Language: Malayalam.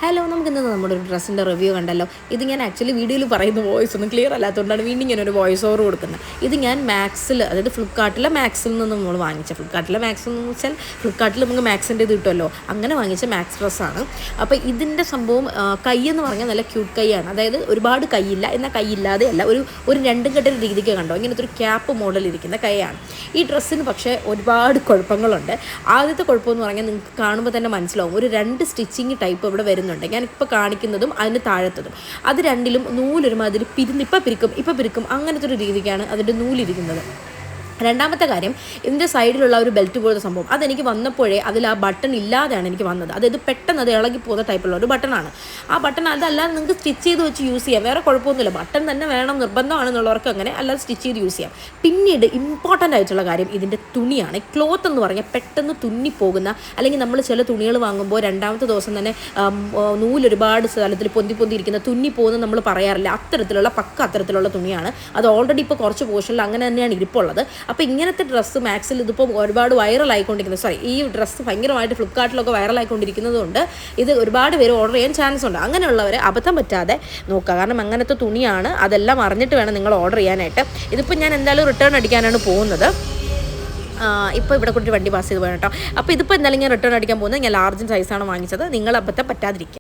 ഹലോ, നമുക്കിന്ന് നമ്മുടെ ഒരു ഡ്രസ്സിൻ്റെ റിവ്യൂ കണ്ടല്ലോ. ഇത് ഞാൻ ആക്ച്വലി വീഡിയോയിൽ പറയുന്ന വോയിസ് ഒന്നും ക്ലിയർ അല്ലാത്തതുകൊണ്ടാണ് വീണ്ടും ഞാനൊരു വോയിസ് ഓവർ കൊടുക്കുന്നത്. ഇത് ഞാൻ മാക്സിൽ, അതായത് ഫ്ലിപ്കാർട്ടിലെ മാക്സിൽ നിന്ന് നമ്മൾ വാങ്ങിച്ച, ഫ്ലിപ്കാർട്ടിലെ മാക്സ് എന്ന് വെച്ചാൽ ഫ്ലിപ്കാർട്ടിൽ നമുക്ക് മാക്സിൻ്റെ ഇത് കിട്ടുമല്ലോ, അങ്ങനെ വാങ്ങിച്ച മാക്സ് ഡ്രസ്സാണ്. അപ്പോൾ ഇതിൻ്റെ സംഭവം കൈ എന്ന് പറഞ്ഞാൽ നല്ല ക്യൂട്ട് കൈയാണ്. അതായത് ഒരുപാട് കൈയില്ല, എന്നാൽ കൈയില്ലാതെ അല്ല, ഒരു രണ്ടും കെട്ടൊരു രീതിക്ക് കണ്ടോ, ഇങ്ങനത്തെ ഒരു ക്യാപ്പ് മോഡൽ ഇരിക്കുന്ന കൈയാണ് ഈ ഡ്രസ്സിന്. പക്ഷേ ഒരുപാട് കുഴപ്പങ്ങളുണ്ട്. ആദ്യത്തെ കുഴപ്പമെന്ന് പറഞ്ഞാൽ നിങ്ങൾക്ക് കാണുമ്പോൾ തന്നെ മനസ്സിലാവും, ഒരു 2 സ്റ്റിച്ചിങ് ടൈപ്പ് ഇവിടെ വരുന്നുണ്ട്. ഞാനിപ്പോൾ കാണിക്കുന്നതും അതിന് താഴത്തതും, അത് രണ്ടിലും നൂലൊരുമാതിരി ഇപ്പം പിരിക്കും അങ്ങനത്തെ ഒരു രീതിക്കാണ് അതിൻ്റെ നൂലിരിക്കുന്നത്. രണ്ടാമത്തെ കാര്യം, ഇതിൻ്റെ സൈഡിലുള്ള ഒരു ബെൽറ്റ് പോലത്തെ സംഭവം, അതെനിക്ക് വന്നപ്പോഴേ അതിൽ ആ ബട്ടൺ ഇല്ലാതെയാണ് എനിക്ക് വന്നത്. അതായത് പെട്ടെന്ന് അത് ഇളകി പോകുന്ന ടൈപ്പുള്ള ഒരു ബട്ടണാണ്. ആ ബട്ടൺ അതല്ലാതെ നിങ്ങൾക്ക് സ്റ്റിച്ച് ചെയ്ത് വെച്ച് യൂസ് ചെയ്യാം, വേറെ കുഴപ്പമൊന്നുമില്ല. ബട്ടൺ തന്നെ വേണം നിർബന്ധമാണെന്നുള്ളവർക്ക് അങ്ങനെ, അല്ലാതെ സ്റ്റിച്ച് ചെയ്ത് യൂസ് ചെയ്യാം. പിന്നീട് ഇമ്പോർട്ടൻ്റ് ആയിട്ടുള്ള കാര്യം ഇതിൻ്റെ തുണിയാണ്. ക്ലോത്ത് എന്ന് പറഞ്ഞാൽ പെട്ടെന്ന് തുന്നിപ്പോകുന്ന, അല്ലെങ്കിൽ നമ്മൾ ചില തുണികൾ വാങ്ങുമ്പോൾ രണ്ടാമത്തെ ദിവസം തന്നെ നൂലൊരുപാട് സ്ഥലത്തിൽ പൊന്തിയിരിക്കുന്ന തുന്നി പോകുന്ന നമ്മൾ പറയാറില്ല, അത്തരത്തിലുള്ള തുണിയാണ്. അത് ഓൾറെഡി ഇപ്പോൾ കുറച്ച് പോർഷനിൽ അങ്ങനെ തന്നെയാണ് ഇരിപ്പുള്ളത്. അപ്പോൾ ഇങ്ങനത്തെ ഡ്രസ്സ് മാക്സിൽ ഇതിപ്പോൾ ഒരുപാട് വൈറലായിക്കൊണ്ടിരിക്കുന്നത്, ഈ ഡ്രസ്സ് ഭയങ്കരമായിട്ട് ഫ്ലിപ്കാർട്ടിലൊക്കെ വൈറലായിക്കൊണ്ടിരിക്കുന്നത് കൊണ്ട് ഇത് ഒരുപാട് പേര് ഓർഡർ ചെയ്യാൻ ചാൻസ് ഉണ്ട്. അങ്ങനെയുള്ളവരെ അബദ്ധം പറ്റാതെ നോക്കുക, കാരണം അങ്ങനത്തെ തുണിയാണ്. അതെല്ലാം അറിഞ്ഞിട്ട് വേണം നിങ്ങൾ ഓർഡർ ചെയ്യാനായിട്ട്. ഇതിപ്പോൾ ഞാൻ എന്തായാലും റിട്ടേൺ അടിക്കാനാണ് പോകുന്നത്. ഇപ്പോൾ ഇവിടെ കൂടി വണ്ടി പാസ് ചെയ്ത് പോകണം കേട്ടോ. അപ്പോൾ ഇതിപ്പോൾ എന്തായാലും ഞാൻ റിട്ടേൺ അടിക്കാൻ പോകുന്നത്, ഞാൻ ലാർജ് സൈസാണ് വാങ്ങിച്ചത്. നിങ്ങൾ അബദ്ധം പറ്റാതിരിക്കുക.